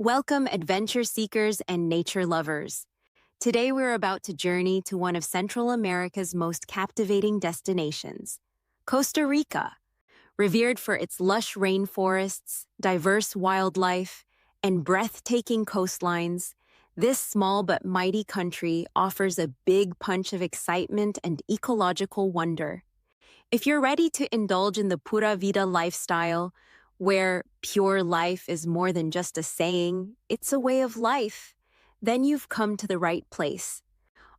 Welcome, adventure seekers and nature lovers. Today we're about to journey to one of Central America's most captivating destinations, Costa Rica. Revered for its lush rainforests, diverse wildlife, and breathtaking coastlines, this small but mighty country offers a big punch of excitement and ecological wonder. If you're ready to indulge in the Pura Vida lifestyle, where pure life is more than just a saying, it's a way of life, then you've come to the right place.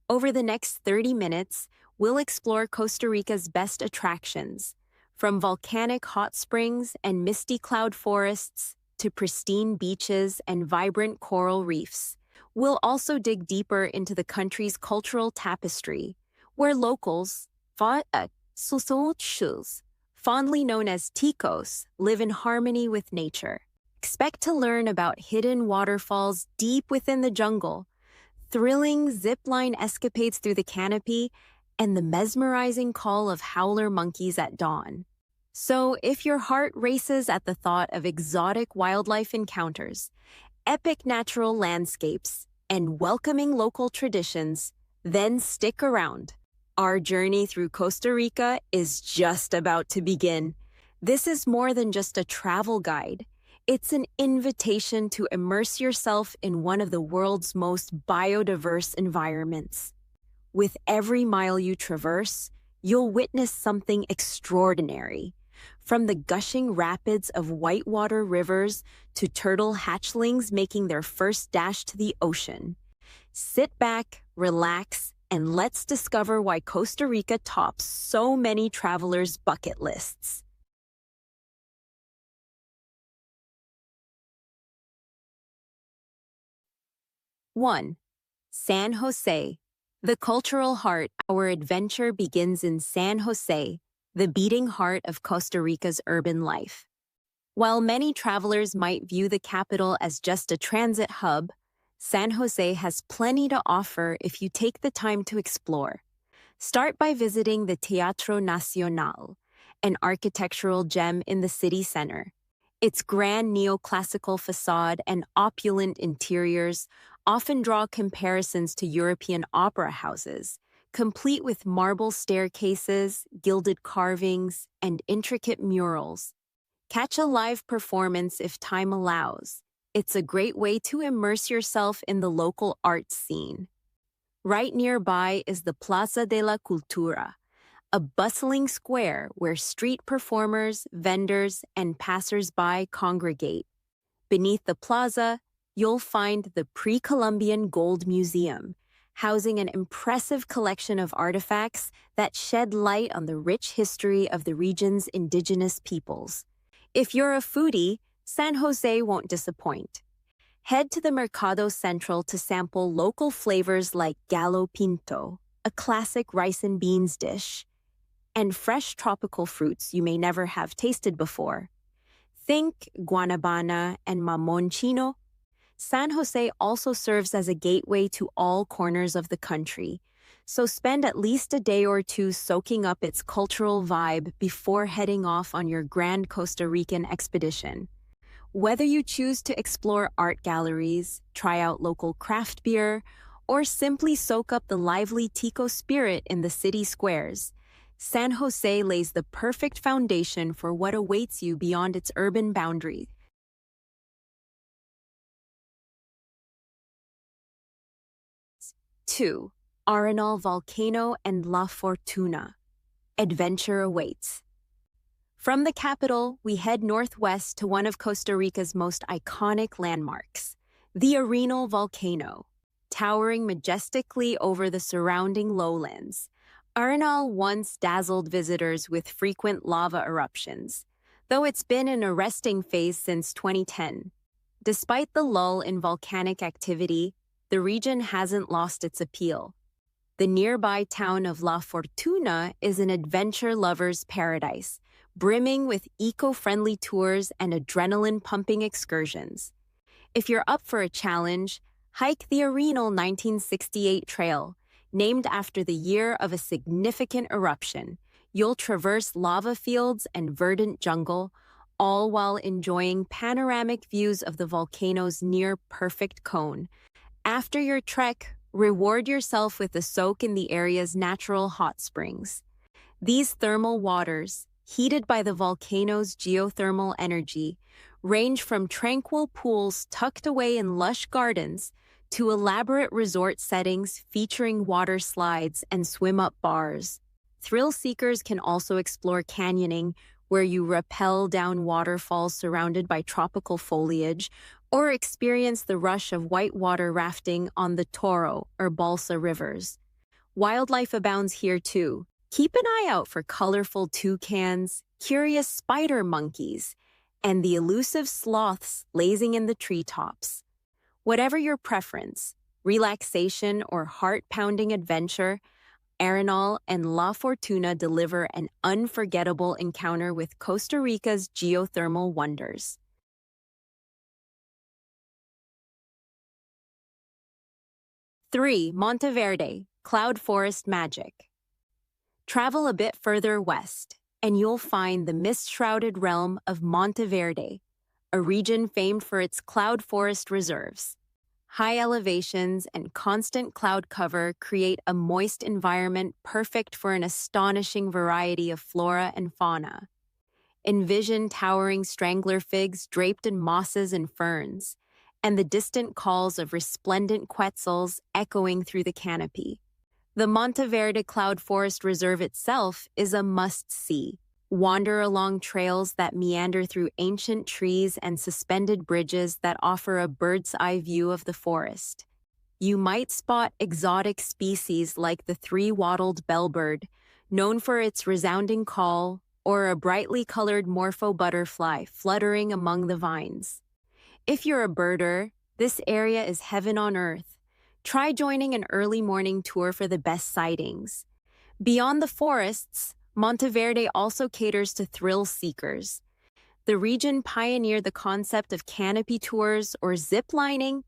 Over the next 30 minutes, we'll explore Costa Rica's best attractions, from volcanic hot springs and misty cloud forests to pristine beaches and vibrant coral reefs. We'll also dig deeper into the country's cultural tapestry, where locals, fondly known as ticos, live in harmony with nature. Expect to learn about hidden waterfalls deep within the jungle, thrilling zipline escapades through the canopy, and the mesmerizing call of howler monkeys at dawn. So, if your heart races at the thought of exotic wildlife encounters, epic natural landscapes, and welcoming local traditions, then stick around. Our journey through Costa Rica is just about to begin. This is more than just a travel guide. It's an invitation to immerse yourself in one of the world's most biodiverse environments. With every mile you traverse, you'll witness something extraordinary. From the gushing rapids of whitewater rivers to turtle hatchlings making their first dash to the ocean. Sit back, relax, and let's discover why Costa Rica tops so many travelers' bucket lists. One, San José. The cultural heart. Our adventure begins in San José, the beating heart of Costa Rica's urban life. While many travelers might view the capital as just a transit hub, San José has plenty to offer if you take the time to explore. Start by visiting the Teatro Nacional, an architectural gem in the city center. Its grand neoclassical facade and opulent interiors often draw comparisons to European opera houses, complete with marble staircases, gilded carvings, and intricate murals. Catch a live performance if time allows. It's a great way to immerse yourself in the local art scene. Right nearby is the Plaza de la Cultura, a bustling square where street performers, vendors, and passers-by congregate. Beneath the plaza, you'll find the Pre-Columbian Gold Museum, housing an impressive collection of artifacts that shed light on the rich history of the region's indigenous peoples. If you're a foodie, San José won't disappoint. Head to the Mercado Central to sample local flavors like gallo pinto, a classic rice and beans dish, and fresh tropical fruits you may never have tasted before. Think guanabana and mamon chino. San José also serves as a gateway to all corners of the country, so spend at least a day or two soaking up its cultural vibe before heading off on your grand Costa Rican expedition. Whether you choose to explore art galleries, try out local craft beer, or simply soak up the lively Tico spirit in the city squares, San José lays the perfect foundation for what awaits you beyond its urban boundaries. 2. Arenal Volcano and La Fortuna. Adventure awaits. From the capital, we head northwest to one of Costa Rica's most iconic landmarks, the Arenal Volcano. Towering majestically over the surrounding lowlands, Arenal once dazzled visitors with frequent lava eruptions, though it's been in a resting phase since 2010. Despite the lull in volcanic activity, the region hasn't lost its appeal. The nearby town of La Fortuna is an adventure lover's paradise, brimming with eco-friendly tours and adrenaline-pumping excursions. If you're up for a challenge, hike the Arenal 1968 Trail, named after the year of a significant eruption. You'll traverse lava fields and verdant jungle, all while enjoying panoramic views of the volcano's near-perfect cone. After your trek, reward yourself with a soak in the area's natural hot springs. These thermal waters, heated by the volcano's geothermal energy, range from tranquil pools tucked away in lush gardens to elaborate resort settings featuring water slides and swim-up bars. Thrill seekers can also explore canyoning, where you rappel down waterfalls surrounded by tropical foliage, or experience the rush of whitewater rafting on the Toro or Balsa rivers. Wildlife abounds here too. Keep an eye out for colorful toucans, curious spider monkeys, and the elusive sloths lazing in the treetops. Whatever your preference, relaxation or heart-pounding adventure, Arenal and La Fortuna deliver an unforgettable encounter with Costa Rica's geothermal wonders. 3. Monteverde Cloud Forest Magic. Travel a bit further west, and you'll find the mist-shrouded realm of Monteverde, a region famed for its cloud forest reserves. High elevations and constant cloud cover create a moist environment perfect for an astonishing variety of flora and fauna. Envision towering strangler figs draped in mosses and ferns, and the distant calls of resplendent quetzals echoing through the canopy. The Monteverde Cloud Forest Reserve itself is a must-see. Wander along trails that meander through ancient trees and suspended bridges that offer a bird's-eye view of the forest. You might spot exotic species like the three-wattled bellbird, known for its resounding call, or a brightly colored morpho butterfly fluttering among the vines. If you're a birder, this area is heaven on earth. Try joining an early morning tour for the best sightings. Beyond the forests, Monteverde also caters to thrill seekers. The region pioneered the concept of canopy tours or zip lining,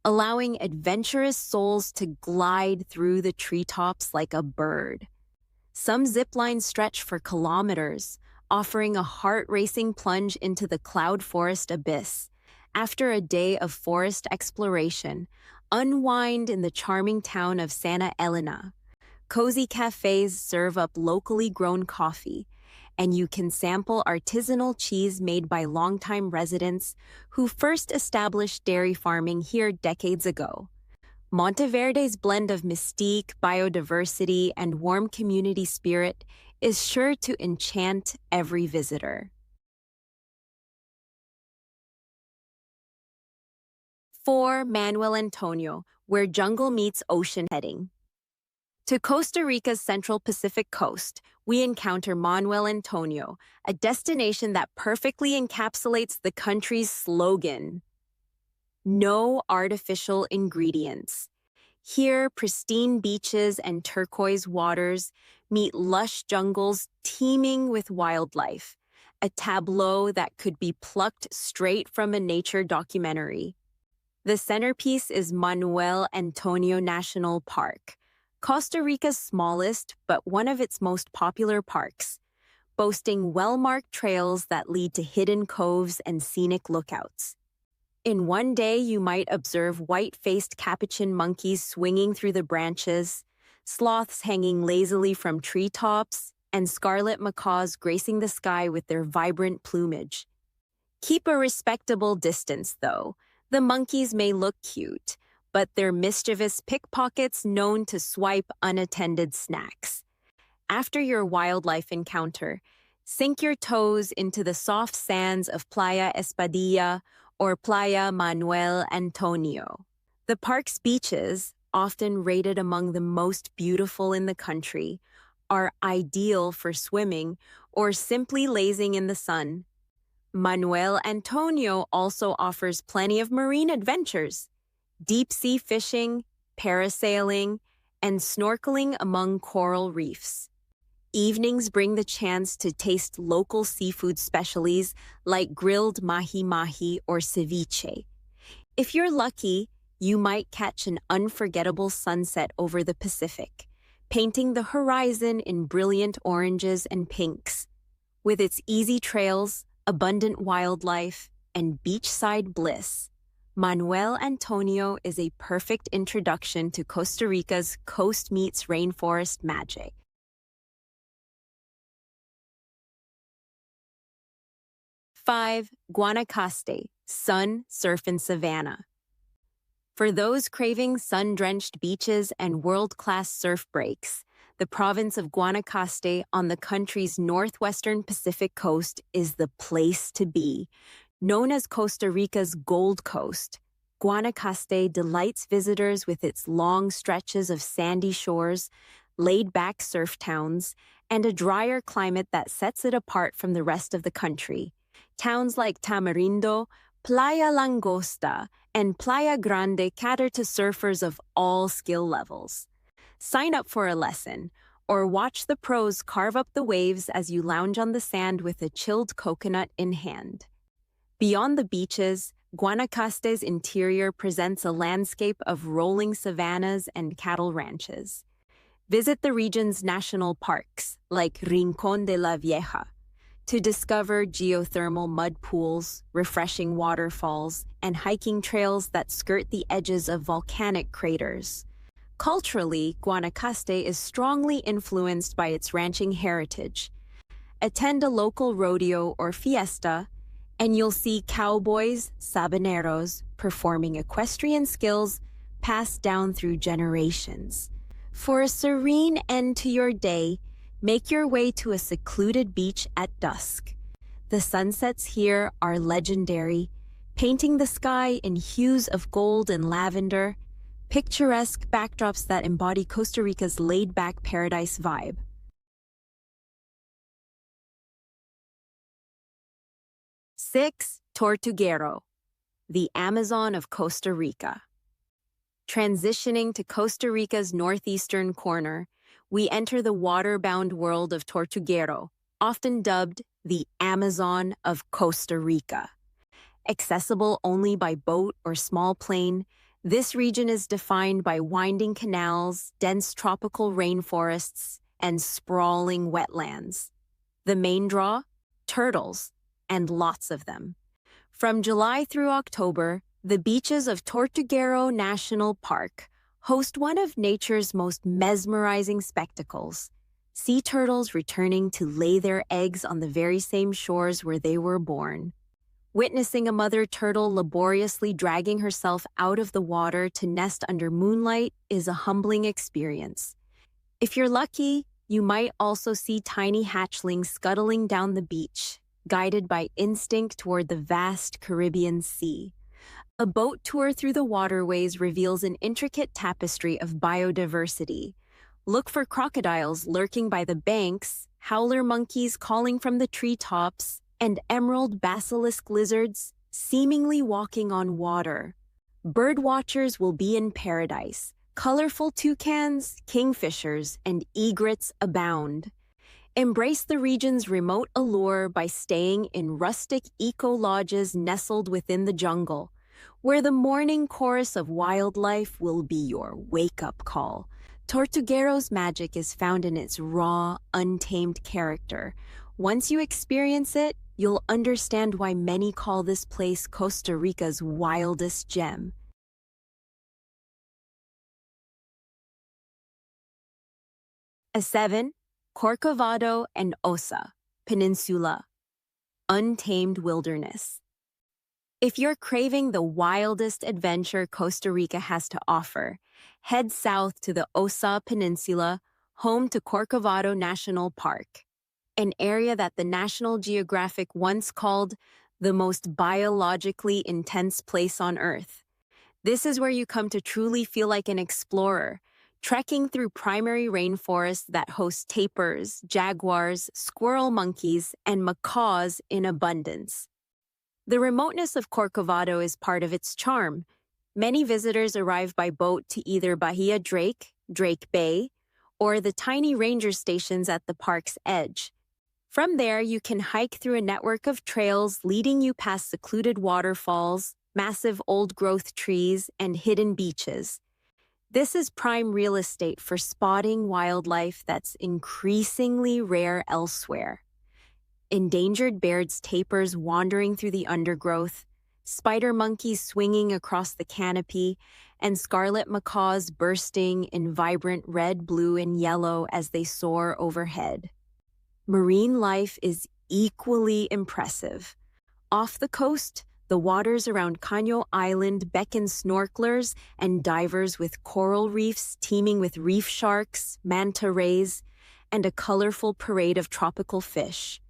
allowing adventurous souls to glide through the treetops like a bird. Some zip lines stretch for kilometers, offering a heart-racing plunge into the cloud forest abyss. After a day of forest exploration, unwind in the charming town of Santa Elena. Cozy cafes serve up locally grown coffee, and you can sample artisanal cheese made by longtime residents who first established dairy farming here decades ago. Monteverde's blend of mystique, biodiversity, and warm community spirit is sure to enchant every visitor. 4. Manuel Antonio, where jungle meets ocean heading. To Costa Rica's central Pacific coast, we encounter Manuel Antonio, a destination that perfectly encapsulates the country's slogan: no artificial ingredients. Here, pristine beaches and turquoise waters meet lush jungles teeming with wildlife, a tableau that could be plucked straight from a nature documentary. The centerpiece is Manuel Antonio National Park, Costa Rica's smallest but one of its most popular parks, boasting well-marked trails that lead to hidden coves and scenic lookouts. In one day, you might observe white-faced capuchin monkeys swinging through the branches, sloths hanging lazily from treetops, and scarlet macaws gracing the sky with their vibrant plumage. Keep a respectable distance, though. The monkeys may look cute, but they're mischievous pickpockets known to swipe unattended snacks. After your wildlife encounter, sink your toes into the soft sands of Playa Espadilla or Playa Manuel Antonio. The park's beaches, often rated among the most beautiful in the country, are ideal for swimming or simply lazing in the sun. Manuel Antonio also offers plenty of marine adventures: deep-sea fishing, parasailing, and snorkeling among coral reefs. Evenings bring the chance to taste local seafood specialties like grilled mahi-mahi or ceviche. If you're lucky, you might catch an unforgettable sunset over the Pacific, painting the horizon in brilliant oranges and pinks. With its easy trails, abundant wildlife, and beachside bliss, Manuel Antonio is a perfect introduction to Costa Rica's coast meets rainforest magic. 5. Guanacaste, sun, surf, and savanna. For those craving sun-drenched beaches and world-class surf breaks, the province of Guanacaste on the country's northwestern Pacific coast is the place to be. Known as Costa Rica's Gold Coast, Guanacaste delights visitors with its long stretches of sandy shores, laid-back surf towns, and a drier climate that sets it apart from the rest of the country. Towns like Tamarindo, Playa Langosta, and Playa Grande cater to surfers of all skill levels. Sign up for a lesson, or watch the pros carve up the waves as you lounge on the sand with a chilled coconut in hand. Beyond the beaches, Guanacaste's interior presents a landscape of rolling savannas and cattle ranches. Visit the region's national parks, like Rincón de la Vieja, to discover geothermal mud pools, refreshing waterfalls, and hiking trails that skirt the edges of volcanic craters. Culturally, Guanacaste is strongly influenced by its ranching heritage. Attend a local rodeo or fiesta, and you'll see cowboys, sabaneros, performing equestrian skills passed down through generations. For a serene end to your day, make your way to a secluded beach at dusk. The sunsets here are legendary, painting the sky in hues of gold and lavender, picturesque backdrops that embody Costa Rica's laid-back paradise vibe. 6. Tortuguero, the Amazon of Costa Rica. Transitioning to Costa Rica's northeastern corner, we enter the water-bound world of Tortuguero, often dubbed the Amazon of Costa Rica. Accessible only by boat or small plane, this region is defined by winding canals, dense tropical rainforests, and sprawling wetlands. The main draw? Turtles, and lots of them. From July through October, the beaches of Tortuguero National Park host one of nature's most mesmerizing spectacles, sea turtles returning to lay their eggs on the very same shores where they were born. Witnessing a mother turtle laboriously dragging herself out of the water to nest under moonlight is a humbling experience. If you're lucky, you might also see tiny hatchlings scuttling down the beach, guided by instinct toward the vast Caribbean Sea. A boat tour through the waterways reveals an intricate tapestry of biodiversity. Look for crocodiles lurking by the banks, howler monkeys calling from the treetops, and emerald basilisk lizards seemingly walking on water. Birdwatchers will be in paradise. Colorful toucans, kingfishers, and egrets abound. Embrace the region's remote allure by staying in rustic eco-lodges nestled within the jungle, where the morning chorus of wildlife will be your wake-up call. Tortuguero's magic is found in its raw, untamed character. Once you experience it, you'll understand why many call this place Costa Rica's wildest gem. 7. Corcovado and Osa, Peninsula, untamed wilderness. If you're craving the wildest adventure Costa Rica has to offer, head south to the Osa Peninsula, home to Corcovado National Park, an area that the National Geographic once called the most biologically intense place on Earth. This is where you come to truly feel like an explorer, trekking through primary rainforests that host tapirs, jaguars, squirrel monkeys, and macaws in abundance. The remoteness of Corcovado is part of its charm. Many visitors arrive by boat to either Bahia Drake, Drake Bay, or the tiny ranger stations at the park's edge. From there, you can hike through a network of trails leading you past secluded waterfalls, massive old-growth trees, and hidden beaches. This is prime real estate for spotting wildlife that's increasingly rare elsewhere. endangered birds' tapirs wandering through the undergrowth, spider monkeys swinging across the canopy, and scarlet macaws bursting in vibrant red, blue, and yellow as they soar overhead. Marine life is equally impressive. Off the coast, the waters around Caño Island beckon snorkelers and divers with coral reefs teeming with reef sharks, manta rays, and a colorful parade of tropical fish.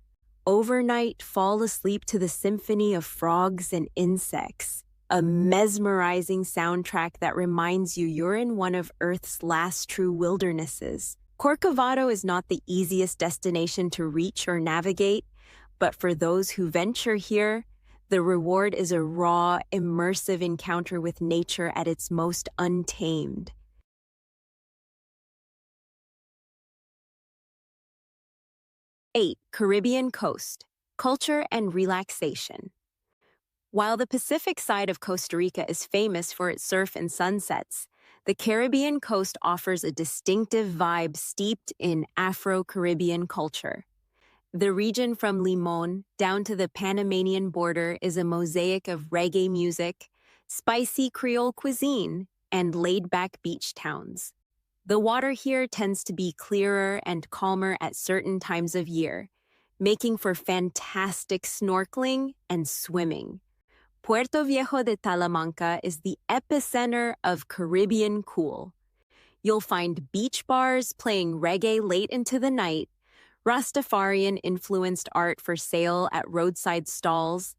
Overnight, fall asleep to the symphony of frogs and insects, a mesmerizing soundtrack that reminds you you're in one of Earth's last true wildernesses. Corcovado is not the easiest destination to reach or navigate, but for those who venture here, the reward is a raw, immersive encounter with nature at its most untamed. Eight, Caribbean coast, culture and relaxation. While the Pacific side of Costa Rica is famous for its surf and sunsets, the Caribbean coast offers a distinctive vibe steeped in Afro-Caribbean culture. The region from Limon down to the Panamanian border is a mosaic of reggae music, spicy Creole cuisine, and laid-back beach towns. The water here tends to be clearer and calmer at certain times of year, making for fantastic snorkeling and swimming. Puerto Viejo de Talamanca is the epicenter of Caribbean cool. You'll find beach bars playing reggae late into the night, Rastafarian-influenced art for sale at roadside stalls,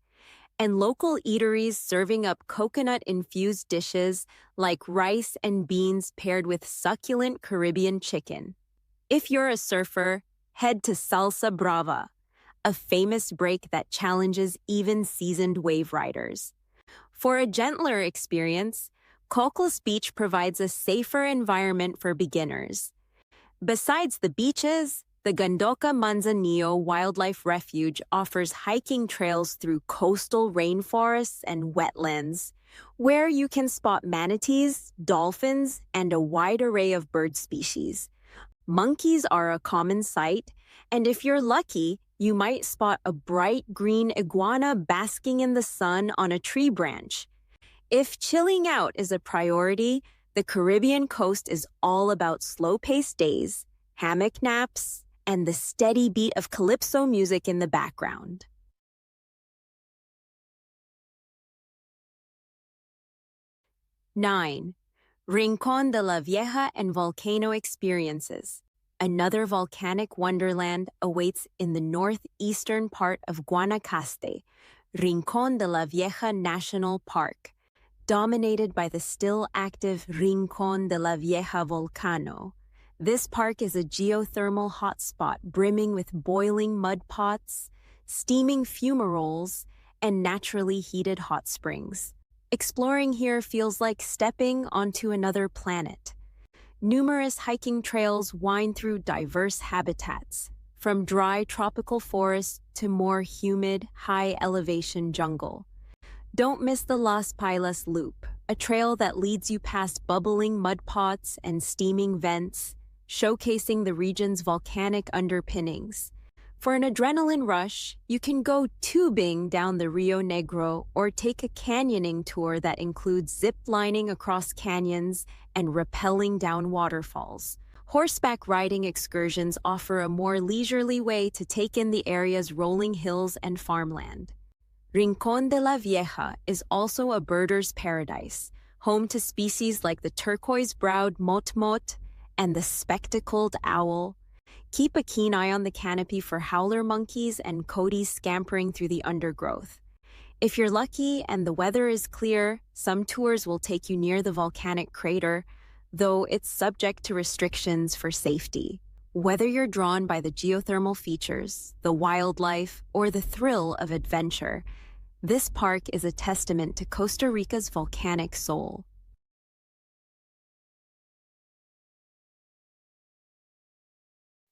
and local eateries serving up coconut-infused dishes like rice and beans paired with succulent Caribbean chicken. If you're a surfer, head to Salsa Brava, a famous break that challenges even seasoned wave riders. For a gentler experience, Cocos Beach provides a safer environment for beginners. Besides the beaches, the Gandoca Manzanillo Wildlife Refuge offers hiking trails through coastal rainforests and wetlands, where you can spot manatees, dolphins, and a wide array of bird species. Monkeys are a common sight, and if you're lucky, you might spot a bright green iguana basking in the sun on a tree branch. If chilling out is a priority, the Caribbean coast is all about slow-paced days, hammock naps, and the steady beat of calypso music in the background. Nine, Rincón de la Vieja and volcano experiences. Another volcanic wonderland awaits in the northeastern part of Guanacaste, Rincón de la Vieja National Park, dominated by the still-active Rincón de la Vieja Volcano. This park is a geothermal hotspot brimming with boiling mud pots, steaming fumaroles, and naturally heated hot springs. Exploring here feels like stepping onto another planet. Numerous hiking trails wind through diverse habitats, from dry tropical forests to more humid, high-elevation jungle. Don't miss the Las Pilas Loop, a trail that leads you past bubbling mud pots and steaming vents, showcasing the region's volcanic underpinnings. For an adrenaline rush, you can go tubing down the Rio Negro or take a canyoning tour that includes zip-lining across canyons and rappelling down waterfalls. Horseback riding excursions offer a more leisurely way to take in the area's rolling hills and farmland. Rincón de la Vieja is also a birder's paradise, home to species like the turquoise-browed motmot and the spectacled owl. Keep a keen eye on the canopy for howler monkeys and coyotes scampering through the undergrowth. If you're lucky and the weather is clear, some tours will take you near the volcanic crater, though it's subject to restrictions for safety. Whether you're drawn by the geothermal features, the wildlife, or the thrill of adventure, this park is a testament to Costa Rica's volcanic soul.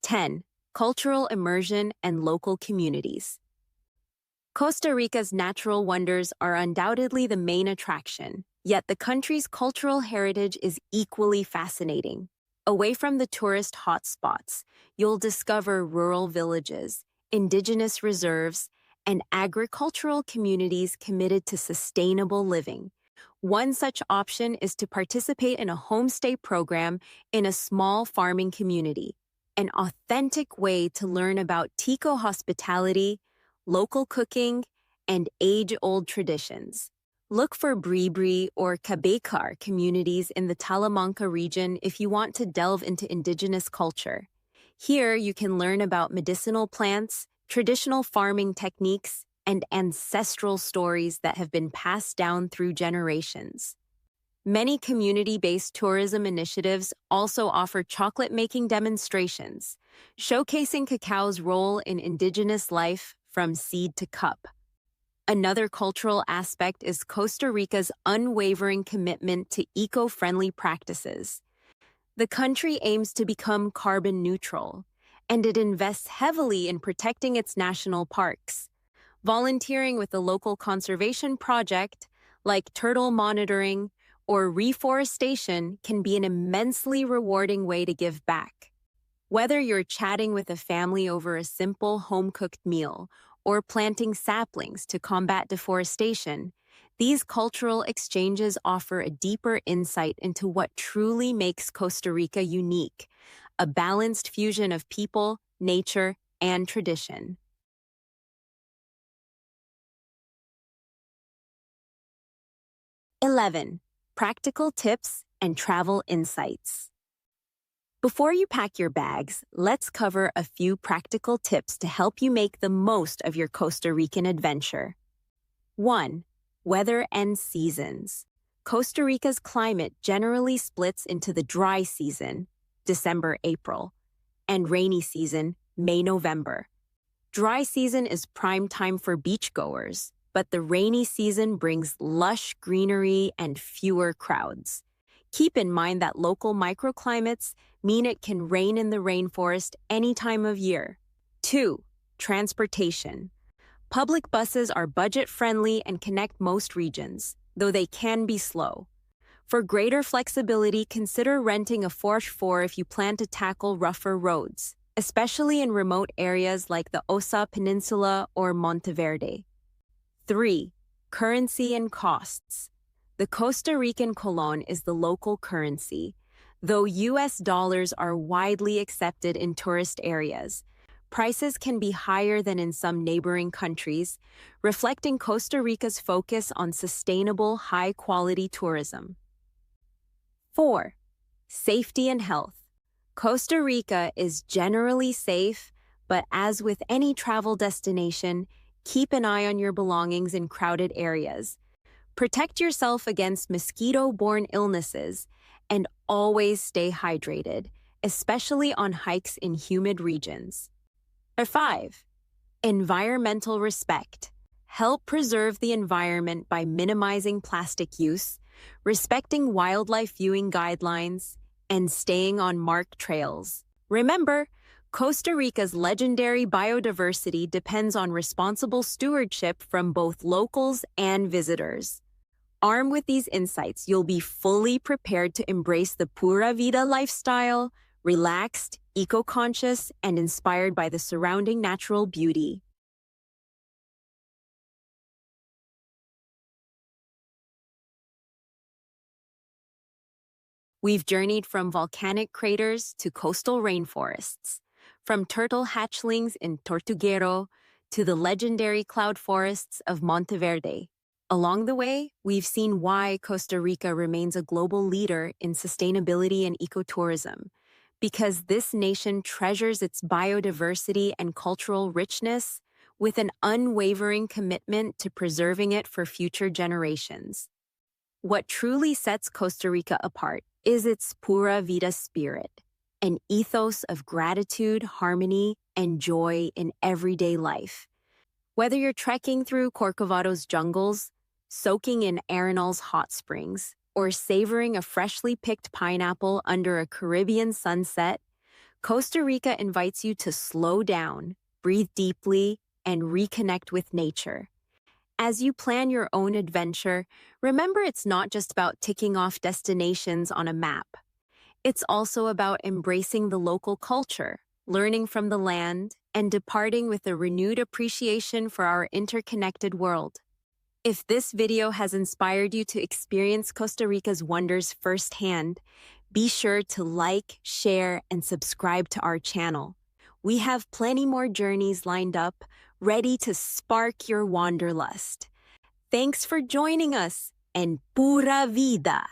10. Cultural immersion and local communities. Costa Rica's natural wonders are undoubtedly the main attraction, yet the country's cultural heritage is equally fascinating. Away from the tourist hotspots, you'll discover rural villages, indigenous reserves, and agricultural communities committed to sustainable living. One such option is to participate in a homestay program in a small farming community, an authentic way to learn about Tico hospitality, local cooking, and age-old traditions. Look for Bribri or Cabekar communities in the Talamanca region if you want to delve into indigenous culture. Here you can learn about medicinal plants, traditional farming techniques, and ancestral stories that have been passed down through generations. Many community-based tourism initiatives also offer chocolate-making demonstrations, showcasing cacao's role in indigenous life from seed to cup. Another cultural aspect is Costa Rica's unwavering commitment to eco-friendly practices. The country aims to become carbon neutral, and it invests heavily in protecting its national parks. Volunteering with a local conservation project, like turtle monitoring or reforestation, can be an immensely rewarding way to give back. Whether you're chatting with a family over a simple home-cooked meal or planting saplings to combat deforestation, these cultural exchanges offer a deeper insight into what truly makes Costa Rica unique, a balanced fusion of people, nature, and tradition. (11) Practical tips and travel insights. Before you pack your bags, let's cover a few practical tips to help you make the most of your Costa Rican adventure. 1. Weather and seasons. Costa Rica's climate generally splits into the dry season, December-April, and rainy season, May-November. Dry season is prime time for beachgoers, but the rainy season brings lush greenery and fewer crowds. Keep in mind that local microclimates mean it can rain in the rainforest any time of year. 2. Transportation. Public buses are budget-friendly and connect most regions, though they can be slow. For greater flexibility, consider renting a 4x4 if you plan to tackle rougher roads, especially in remote areas like the Osa Peninsula or Monteverde. 3. Currency and costs. The Costa Rican colón is the local currency, though US dollars are widely accepted in tourist areas. Prices can be higher than in some neighboring countries, reflecting Costa Rica's focus on sustainable, high-quality tourism. 4. Safety and health. Costa Rica is generally safe, but as with any travel destination, keep an eye on your belongings in crowded areas. Protect yourself against mosquito-borne illnesses and always stay hydrated, especially on hikes in humid regions. 5. Environmental respect. Help preserve the environment by minimizing plastic use, respecting wildlife viewing guidelines, and staying on marked trails. Remember, Costa Rica's legendary biodiversity depends on responsible stewardship from both locals and visitors. Armed with these insights, you'll be fully prepared to embrace the Pura Vida lifestyle, relaxed, eco-conscious, and inspired by the surrounding natural beauty. We've journeyed from volcanic craters to coastal rainforests, from turtle hatchlings in Tortuguero to the legendary cloud forests of Monteverde. Along the way, we've seen why Costa Rica remains a global leader in sustainability and ecotourism, because this nation treasures its biodiversity and cultural richness with an unwavering commitment to preserving it for future generations. What truly sets Costa Rica apart is its Pura Vida spirit, an ethos of gratitude, harmony, and joy in everyday life. Whether you're trekking through Corcovado's jungles, soaking in Arenal's hot springs, or savoring a freshly picked pineapple under a Caribbean sunset, Costa Rica invites you to slow down, breathe deeply, and reconnect with nature. As you plan your own adventure, remember it's not just about ticking off destinations on a map. It's also about embracing the local culture, learning from the land, and departing with a renewed appreciation for our interconnected world. If this video has inspired you to experience Costa Rica's wonders firsthand, be sure to like, share, and subscribe to our channel. We have plenty more journeys lined up, ready to spark your wanderlust. Thanks for joining us, and Pura Vida!